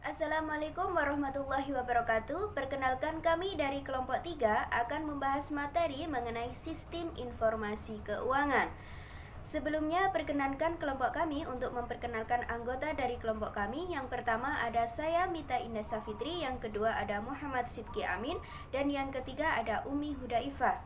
Assalamualaikum warahmatullahi wabarakatuh. Perkenalkan, kami dari kelompok 3 akan membahas materi mengenai sistem informasi keuangan. Sebelumnya, perkenankan kelompok kami untuk memperkenalkan anggota dari kelompok kami. Yang pertama ada saya, Mita Indah Safitri. Yang kedua ada Muhammad Sidki Amin. Dan yang ketiga ada Umi Hudaifah.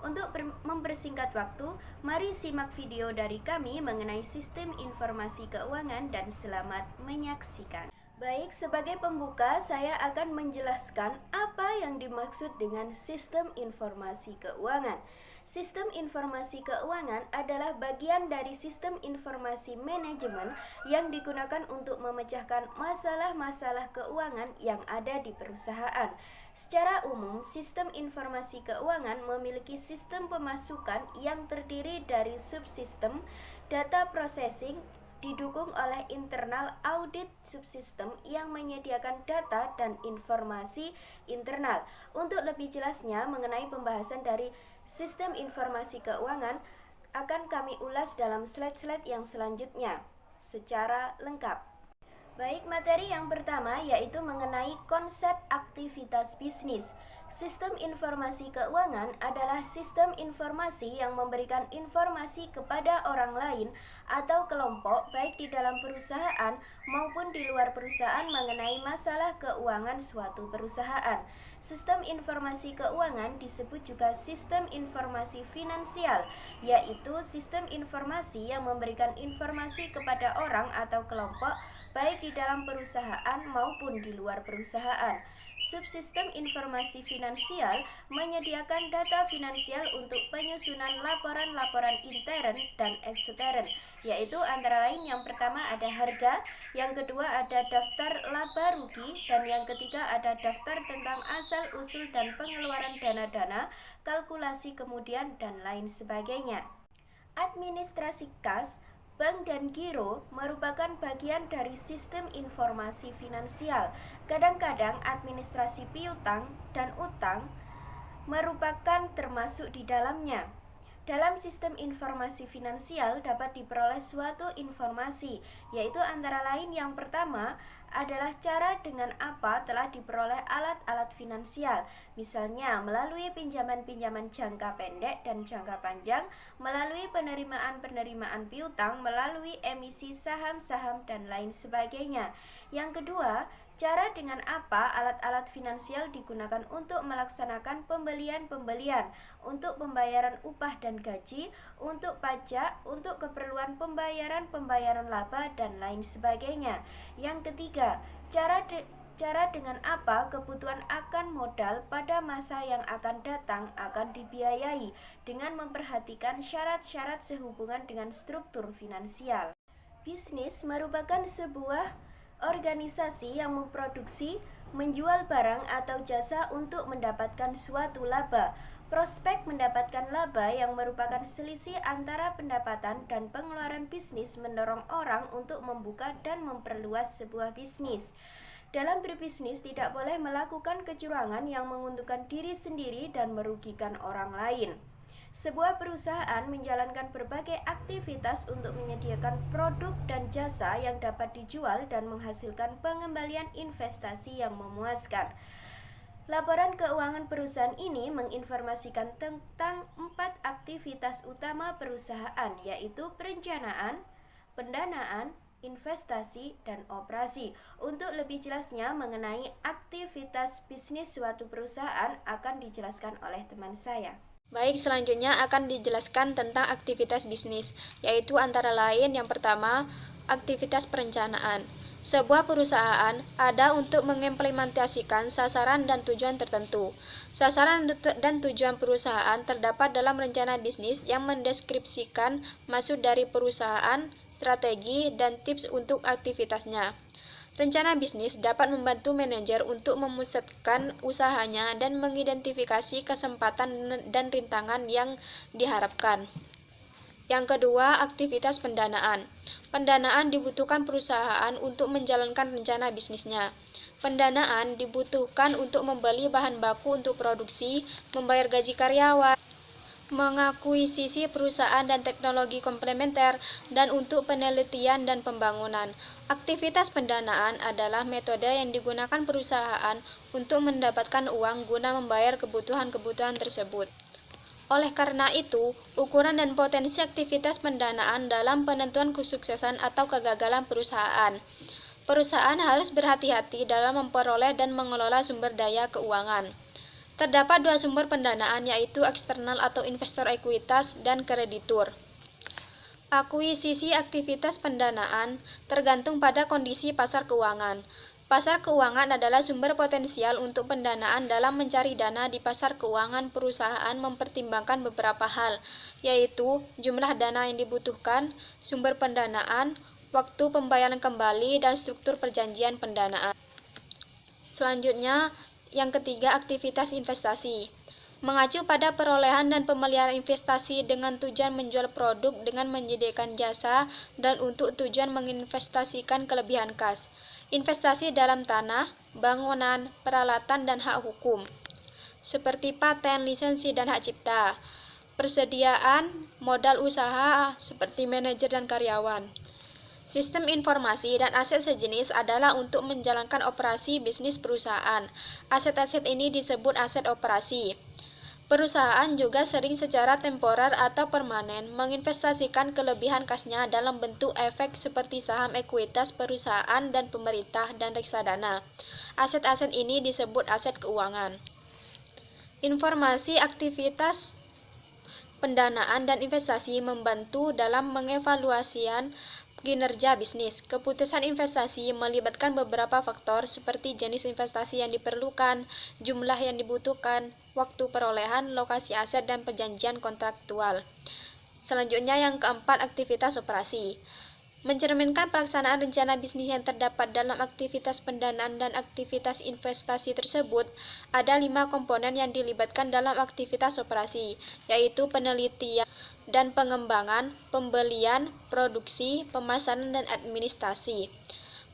Untuk mempersingkat waktu, mari simak video dari kami mengenai sistem informasi keuangan dan selamat menyaksikan. Baik, sebagai pembuka saya akan menjelaskan apa yang dimaksud dengan sistem informasi keuangan. Sistem informasi keuangan adalah bagian dari sistem informasi manajemen yang digunakan untuk memecahkan masalah-masalah keuangan yang ada di perusahaan. Secara umum, sistem informasi keuangan memiliki sistem pemasukan yang terdiri dari subsistem, data processing, didukung oleh internal audit subsistem yang menyediakan data dan informasi internal. Untuk lebih jelasnya mengenai pembahasan dari sistem informasi keuangan akan kami ulas dalam slide-slide yang selanjutnya secara lengkap. Baik, materi yang pertama yaitu mengenai konsep aktivitas bisnis. Sistem informasi keuangan adalah sistem informasi yang memberikan informasi kepada orang lain atau kelompok baik di dalam perusahaan maupun di luar perusahaan mengenai masalah keuangan suatu perusahaan. Sistem informasi keuangan disebut juga sistem informasi finansial, yaitu sistem informasi yang memberikan informasi kepada orang atau kelompok baik di dalam perusahaan maupun di luar perusahaan. Subsistem informasi finansial menyediakan data finansial untuk penyusunan laporan-laporan intern dan ekstern, yaitu antara lain yang pertama ada harga, yang kedua ada daftar laba rugi, dan yang ketiga ada daftar tentang asal-usul dan pengeluaran dana-dana, kalkulasi kemudian, dan lain sebagainya. Administrasi kas, bank dan giro merupakan bagian dari sistem informasi finansial. Kadang-kadang administrasi piutang dan utang merupakan termasuk di dalamnya. Dalam sistem informasi finansial dapat diperoleh suatu informasi, yaitu antara lain yang pertama adalah cara dengan apa telah diperoleh alat-alat finansial, misalnya melalui pinjaman-pinjaman jangka pendek dan jangka panjang, melalui penerimaan-penerimaan piutang, melalui emisi saham-saham, dan lain sebagainya. Yang kedua, cara dengan apa alat-alat finansial digunakan untuk melaksanakan pembelian-pembelian, untuk pembayaran upah dan gaji, untuk pajak, untuk keperluan pembayaran laba, dan lain sebagainya. Yang ketiga, cara dengan apa kebutuhan akan modal pada masa yang akan datang akan dibiayai dengan memperhatikan syarat-syarat sehubungan dengan struktur finansial. Bisnis merupakan sebuah organisasi yang memproduksi, menjual barang atau jasa untuk mendapatkan suatu laba. Prospek mendapatkan laba yang merupakan selisih antara pendapatan dan pengeluaran bisnis mendorong orang untuk membuka dan memperluas sebuah bisnis. Dalam berbisnis tidak boleh melakukan kecurangan yang menguntungkan diri sendiri dan merugikan orang lain. Sebuah perusahaan menjalankan berbagai aktivitas untuk menyediakan produk dan jasa yang dapat dijual dan menghasilkan pengembalian investasi yang memuaskan. Laporan keuangan perusahaan ini menginformasikan tentang 4 aktivitas utama perusahaan, yaitu perencanaan, pendanaan, investasi, dan operasi. Untuk lebih jelasnya mengenai aktivitas bisnis suatu perusahaan akan dijelaskan oleh teman saya. Baik, selanjutnya akan dijelaskan tentang aktivitas bisnis, yaitu antara lain yang pertama, aktivitas perencanaan. Sebuah perusahaan ada untuk mengimplementasikan sasaran dan tujuan tertentu. Sasaran dan tujuan perusahaan terdapat dalam rencana bisnis yang mendeskripsikan maksud dari perusahaan, strategi, dan tips untuk aktivitasnya. Rencana bisnis dapat membantu manajer untuk memusatkan usahanya dan mengidentifikasi kesempatan dan rintangan yang diharapkan. Yang kedua, aktivitas pendanaan. Pendanaan dibutuhkan perusahaan untuk menjalankan rencana bisnisnya. Pendanaan dibutuhkan untuk membeli bahan baku untuk produksi, membayar gaji karyawan, mengakuisisi perusahaan dan teknologi komplementer, dan untuk penelitian dan pembangunan. Aktivitas pendanaan adalah metode yang digunakan perusahaan untuk mendapatkan uang guna membayar kebutuhan-kebutuhan tersebut. Oleh karena itu, ukuran dan potensi aktivitas pendanaan dalam penentuan kesuksesan atau kegagalan perusahaan. Perusahaan harus berhati-hati dalam memperoleh dan mengelola sumber daya keuangan. Terdapat dua sumber pendanaan, yaitu eksternal atau investor ekuitas dan kreditur. Akuisisi aktivitas pendanaan tergantung pada kondisi pasar keuangan. Pasar keuangan adalah sumber potensial untuk pendanaan. Dalam mencari dana di pasar keuangan, perusahaan mempertimbangkan beberapa hal, yaitu jumlah dana yang dibutuhkan, sumber pendanaan, waktu pembayaran kembali, dan struktur perjanjian pendanaan. Selanjutnya, yang ketiga, aktivitas investasi. Mengacu pada perolehan dan pemeliharaan investasi dengan tujuan menjual produk dengan menyediakan jasa dan untuk tujuan menginvestasikan kelebihan kas. Investasi dalam tanah, bangunan, peralatan, dan hak hukum, seperti paten, lisensi, dan hak cipta. Persediaan modal usaha seperti manajer dan karyawan. Sistem informasi dan aset sejenis adalah untuk menjalankan operasi bisnis perusahaan. Aset-aset ini disebut aset operasi. Perusahaan juga sering secara temporer atau permanen menginvestasikan kelebihan kasnya dalam bentuk efek seperti saham ekuitas perusahaan dan pemerintah dan reksadana. Aset-aset ini disebut aset keuangan. Informasi aktivitas pendanaan dan investasi membantu dalam mengevaluasian kinerja bisnis. Keputusan investasi melibatkan beberapa faktor seperti jenis investasi yang diperlukan, jumlah yang dibutuhkan, waktu perolehan, lokasi aset, dan perjanjian kontraktual. Selanjutnya yang keempat, aktivitas operasi. Mencerminkan pelaksanaan rencana bisnis yang terdapat dalam aktivitas pendanaan dan aktivitas investasi tersebut, ada 5 komponen yang dilibatkan dalam aktivitas operasi, yaitu penelitian dan pengembangan, pembelian, produksi, pemasaran, dan administrasi.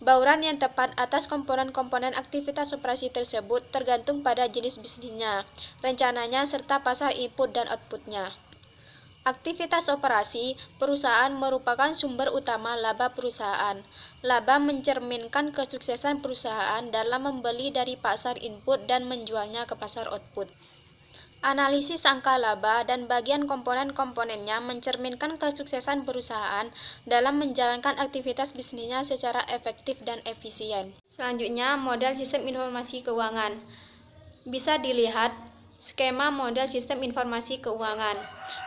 Bauran yang tepat atas komponen-komponen aktivitas operasi tersebut tergantung pada jenis bisnisnya, rencananya, serta pasar input dan outputnya. Aktivitas operasi perusahaan merupakan sumber utama laba perusahaan. Laba mencerminkan kesuksesan perusahaan dalam membeli dari pasar input dan menjualnya ke pasar output. Analisis angka laba dan bagian komponen-komponennya mencerminkan kesuksesan perusahaan dalam menjalankan aktivitas bisnisnya secara efektif dan efisien. Selanjutnya, model sistem informasi keuangan. Bisa dilihat skema model sistem informasi keuangan.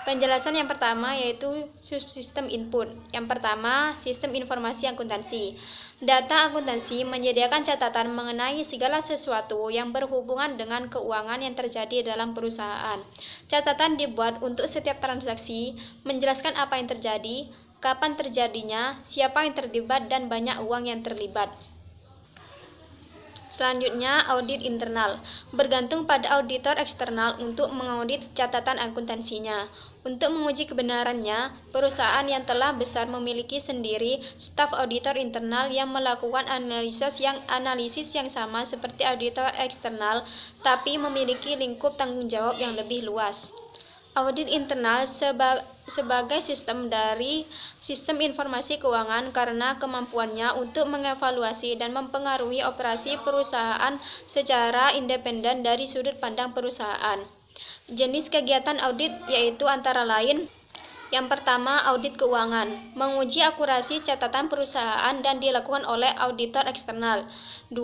Penjelasan yang pertama yaitu subsistem input. Yang pertama, sistem informasi akuntansi. Data akuntansi menyediakan catatan mengenai segala sesuatu yang berhubungan dengan keuangan yang terjadi dalam perusahaan. Catatan dibuat untuk setiap transaksi, menjelaskan apa yang terjadi, kapan terjadinya, siapa yang terlibat, dan banyak uang yang terlibat. Selanjutnya, audit internal. Bergantung pada auditor eksternal untuk mengaudit catatan akuntansinya. Untuk menguji kebenarannya, perusahaan yang telah besar memiliki sendiri staf auditor internal yang melakukan analisis yang sama seperti auditor eksternal, tapi memiliki lingkup tanggung jawab yang lebih luas. Audit internal sebagai sistem dari sistem informasi keuangan karena kemampuannya untuk mengevaluasi dan mempengaruhi operasi perusahaan secara independen dari sudut pandang perusahaan. Jenis kegiatan audit yaitu antara lain Yang pertama, audit keuangan. Menguji akurasi catatan perusahaan dan dilakukan oleh auditor eksternal. 2.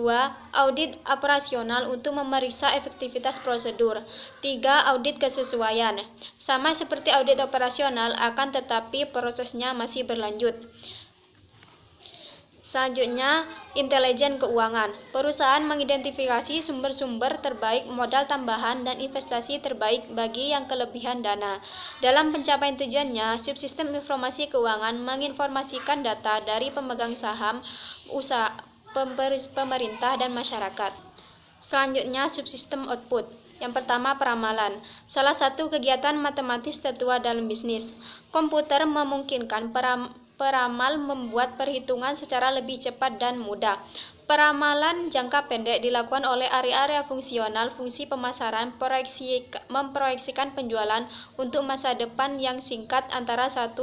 Audit operasional untuk memeriksa efektivitas prosedur. 3. Audit kesesuaian. Sama seperti audit operasional, akan tetapi prosesnya masih berlanjut. Selanjutnya, intelijen keuangan. Perusahaan mengidentifikasi sumber-sumber terbaik modal tambahan dan investasi terbaik bagi yang kelebihan dana. Dalam pencapaian tujuannya, subsistem informasi keuangan menginformasikan data dari pemegang saham, usaha, pemerintah, dan masyarakat. Selanjutnya, subsistem output. Yang pertama, peramalan. Salah satu kegiatan matematis tertua dalam bisnis. Komputer memungkinkan peramal membuat perhitungan secara lebih cepat dan mudah. Peramalan jangka pendek dilakukan oleh area-area fungsional fungsi pemasaran memproyeksikan penjualan untuk masa depan yang singkat antara 1-3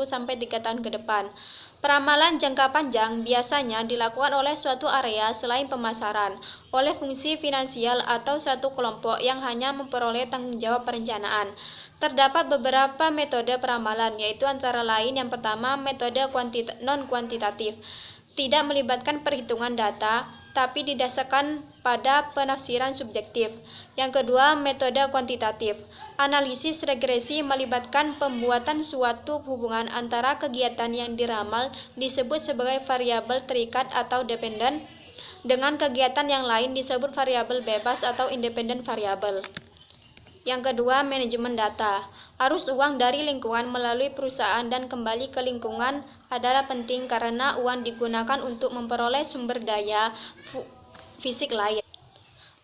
tahun ke depan. Peramalan jangka panjang biasanya dilakukan oleh suatu area selain pemasaran, oleh fungsi finansial atau suatu kelompok yang hanya memperoleh tanggung jawab perencanaan. Terdapat beberapa metode peramalan, yaitu antara lain yang pertama, metode non-kuantitatif, tidak melibatkan perhitungan data, tapi didasarkan pada penafsiran subjektif. Yang kedua, metode kuantitatif. Analisis regresi melibatkan pembuatan suatu hubungan antara kegiatan yang diramal disebut sebagai variabel terikat atau dependen dengan kegiatan yang lain disebut variabel bebas atau independen variabel. Yang kedua, manajemen data. Arus uang dari lingkungan melalui perusahaan dan kembali ke lingkungan adalah penting karena uang digunakan untuk memperoleh sumber daya fisik lain.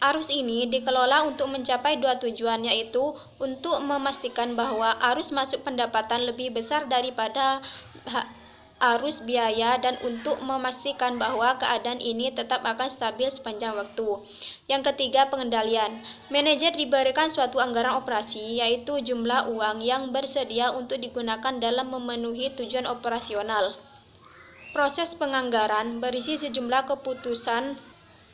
Arus ini dikelola untuk mencapai dua tujuan, yaitu untuk memastikan bahwa arus masuk pendapatan lebih besar daripada arus biaya dan untuk memastikan bahwa keadaan ini tetap akan stabil sepanjang waktu. Yang ketiga, pengendalian. Manajer diberikan suatu anggaran operasi, yaitu jumlah uang yang bersedia untuk digunakan dalam memenuhi tujuan operasional. Proses penganggaran berisi sejumlah keputusan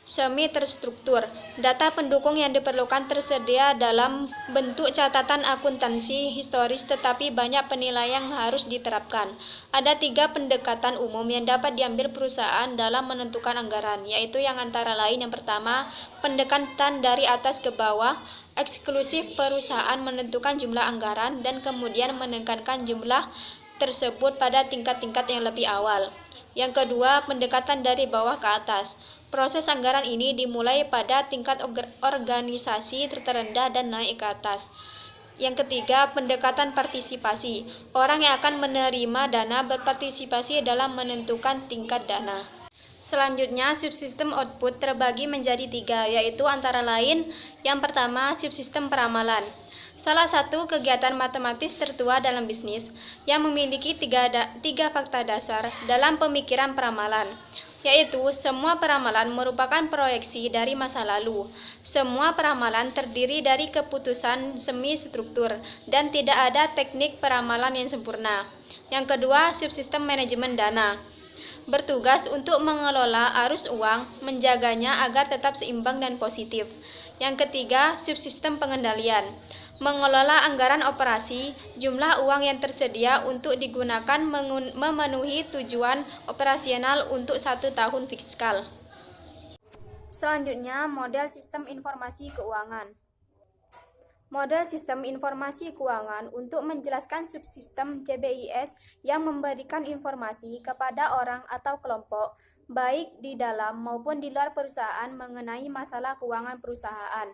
semi terstruktur. Data pendukung yang diperlukan tersedia dalam bentuk catatan akuntansi historis, tetapi banyak penilaian yang harus diterapkan. Ada 3 pendekatan umum yang dapat diambil perusahaan dalam menentukan anggaran, yaitu yang antara lain yang pertama, pendekatan dari atas ke bawah, eksklusif perusahaan menentukan jumlah anggaran dan kemudian menekankan jumlah tersebut pada tingkat-tingkat yang lebih awal. Yang kedua, pendekatan dari bawah ke atas. Proses anggaran ini dimulai pada tingkat organisasi terendah dan naik ke atas. Yang ketiga, pendekatan partisipasi. Orang yang akan menerima dana berpartisipasi dalam menentukan tingkat dana. Selanjutnya, subsistem output terbagi menjadi 3, yaitu antara lain yang pertama, subsistem peramalan. Salah satu kegiatan matematis tertua dalam bisnis yang memiliki tiga fakta dasar dalam pemikiran peramalan, yaitu semua peramalan merupakan proyeksi dari masa lalu. Semua peramalan terdiri dari keputusan semi struktur dan tidak ada teknik peramalan yang sempurna. Yang kedua, subsistem manajemen dana. Bertugas untuk mengelola arus uang, menjaganya agar tetap seimbang dan positif. Yang ketiga, subsistem pengendalian. Mengelola anggaran operasi, jumlah uang yang tersedia untuk digunakan memenuhi tujuan operasional untuk 1 tahun fiskal. Selanjutnya, model sistem informasi keuangan. Model sistem informasi keuangan untuk menjelaskan subsistem CBIS yang memberikan informasi kepada orang atau kelompok, baik di dalam maupun di luar perusahaan mengenai masalah keuangan perusahaan.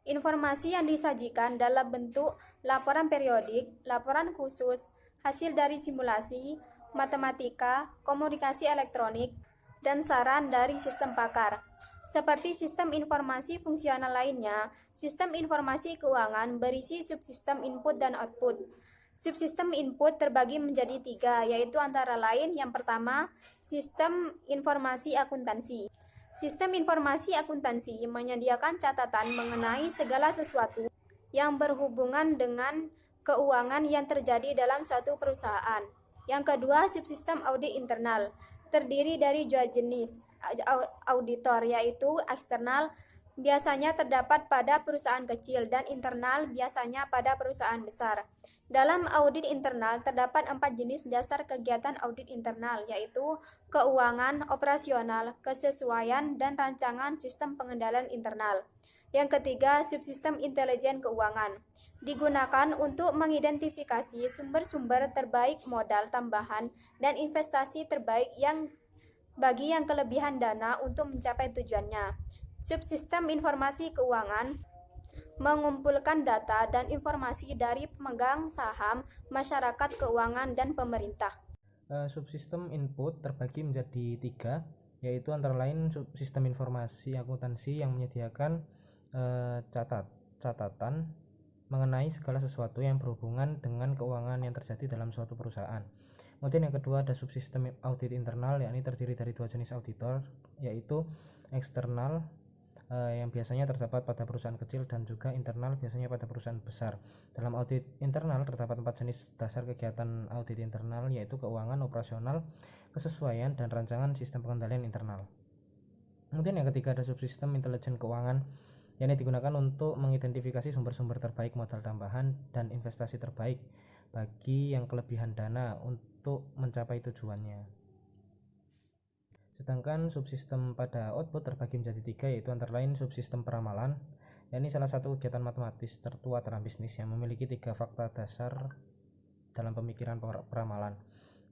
Informasi yang disajikan dalam bentuk laporan periodik, laporan khusus, hasil dari simulasi, matematika, komunikasi elektronik, dan saran dari sistem pakar. Seperti sistem informasi fungsional lainnya, sistem informasi keuangan berisi subsistem input dan output. Subsistem input terbagi menjadi 3, yaitu antara lain yang pertama, sistem informasi akuntansi. Sistem informasi akuntansi menyediakan catatan mengenai segala sesuatu yang berhubungan dengan keuangan yang terjadi dalam suatu perusahaan. Yang kedua, subsistem audit internal, terdiri dari 2 jenis auditor, yaitu eksternal biasanya terdapat pada perusahaan kecil dan internal biasanya pada perusahaan besar. Dalam audit internal terdapat 4 jenis dasar kegiatan audit internal, yaitu keuangan, operasional, kesesuaian, dan rancangan sistem pengendalian internal. Yang ketiga, subsistem intelijen keuangan. Digunakan untuk mengidentifikasi sumber-sumber terbaik modal tambahan dan investasi terbaik bagi yang kelebihan dana untuk mencapai tujuannya. Subsistem informasi keuangan mengumpulkan data dan informasi dari pemegang saham, masyarakat keuangan, dan pemerintah. Subsistem input terbagi menjadi 3, yaitu antara lain subsistem informasi akuntansi yang menyediakan catatan mengenai segala sesuatu yang berhubungan dengan keuangan yang terjadi dalam suatu perusahaan. Kemudian yang kedua ada subsistem audit internal, yakni terdiri dari 2 jenis auditor, yaitu eksternal yang biasanya terdapat pada perusahaan kecil dan juga internal biasanya pada perusahaan besar. Dalam audit internal terdapat 4 jenis dasar kegiatan audit internal, yaitu keuangan, operasional, kesesuaian, dan rancangan sistem pengendalian internal. Kemudian yang ketiga ada subsistem intelijen keuangan, yang digunakan untuk mengidentifikasi sumber-sumber terbaik modal tambahan dan investasi terbaik bagi yang kelebihan dana untuk mencapai tujuannya. Sedangkan subsistem pada output terbagi menjadi 3, yaitu antara lain subsistem peramalan, yakni salah satu kegiatan matematis tertua dalam bisnis yang memiliki 3 fakta dasar dalam pemikiran peramalan,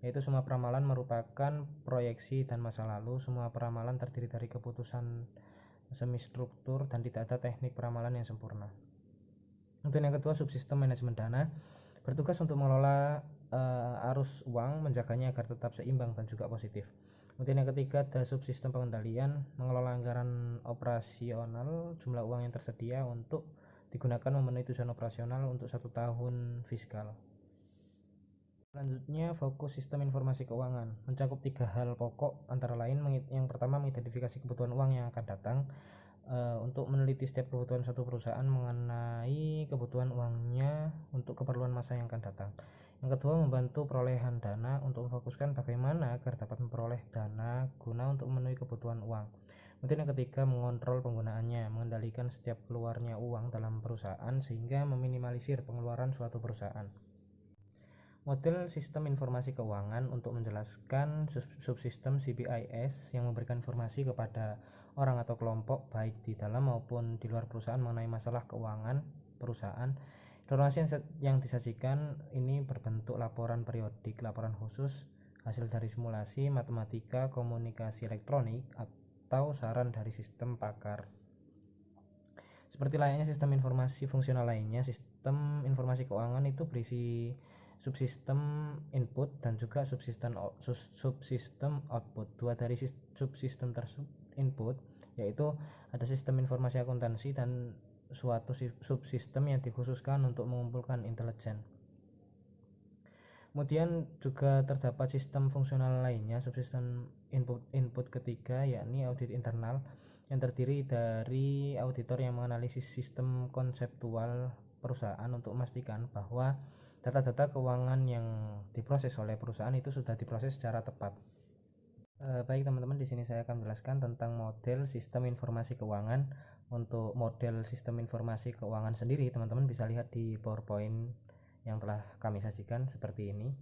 yaitu semua peramalan merupakan proyeksi dan masa lalu. Semua peramalan terdiri dari keputusan semi struktur dan tidak ada teknik peramalan yang sempurna. Kemudian yang kedua subsistem manajemen dana, bertugas untuk mengelola arus uang, menjaganya agar tetap seimbang dan juga positif. Kemudian yang ketiga ada subsistem pengendalian, mengelola anggaran operasional, jumlah uang yang tersedia untuk digunakan memenuhi tujuan operasional untuk 1 tahun fiskal. Selanjutnya fokus sistem informasi keuangan, mencakup 3 hal pokok, antara lain yang pertama mengidentifikasi kebutuhan uang yang akan datang, untuk meneliti setiap kebutuhan suatu perusahaan mengenai kebutuhan uangnya untuk keperluan masa yang akan datang. Yang kedua, membantu perolehan dana untuk memfokuskan bagaimana agar dapat memperoleh dana guna untuk memenuhi kebutuhan uang. Kemudian yang ketiga, mengontrol penggunaannya, mengendalikan setiap keluarnya uang dalam perusahaan sehingga meminimalisir pengeluaran suatu perusahaan. Model sistem informasi keuangan untuk menjelaskan subsistem CBIS yang memberikan informasi kepada orang atau kelompok baik di dalam maupun di luar perusahaan mengenai masalah keuangan perusahaan. Informasi yang disajikan ini berbentuk laporan periodik, laporan khusus, hasil dari simulasi, matematika, komunikasi elektronik, atau saran dari sistem pakar. Seperti layaknya sistem informasi fungsional lainnya, sistem informasi keuangan itu berisi subsistem input dan juga subsistem output. 2 dari subsistem tersebut input yaitu ada sistem informasi akuntansi dan suatu subsistem yang dikhususkan untuk mengumpulkan intelijen. Kemudian juga terdapat sistem fungsional lainnya, subsistem input ketiga, yakni audit internal, yang terdiri dari auditor yang menganalisis sistem konseptual perusahaan untuk memastikan bahwa data-data keuangan yang diproses oleh perusahaan itu sudah diproses secara tepat. Baik teman-teman, di sini saya akan menjelaskan tentang model sistem informasi keuangan. Untuk model sistem informasi keuangan sendiri, teman-teman bisa lihat di PowerPoint yang telah kami sajikan seperti ini.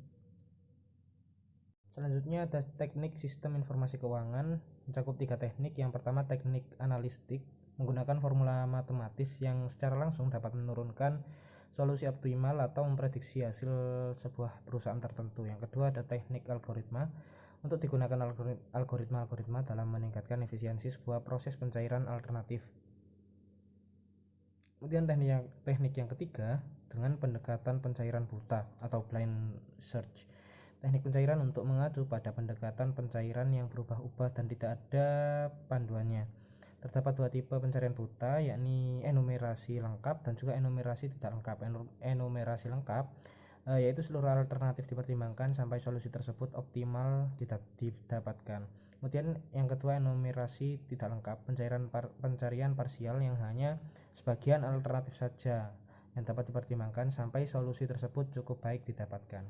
Selanjutnya ada teknik sistem informasi keuangan, mencakup 3 teknik. Yang pertama teknik analistik, menggunakan formula matematis yang secara langsung dapat menurunkan solusi optimal atau memprediksi hasil sebuah perusahaan tertentu. Yang kedua ada teknik algoritma, untuk digunakan algoritma dalam meningkatkan efisiensi sebuah proses pencairan alternatif. Kemudian teknik yang ketiga dengan pendekatan pencairan buta atau blind search. Teknik pencairan untuk mengacu pada pendekatan pencairan yang berubah-ubah dan tidak ada panduannya. Terdapat 2 tipe pencarian buta, yakni enumerasi lengkap dan juga enumerasi tidak lengkap. Enumerasi lengkap yaitu seluruh alternatif dipertimbangkan sampai solusi tersebut optimal didapatkan. Kemudian yang kedua enumerasi tidak lengkap, pencarian parsial yang hanya sebagian alternatif saja yang dapat dipertimbangkan sampai solusi tersebut cukup baik didapatkan.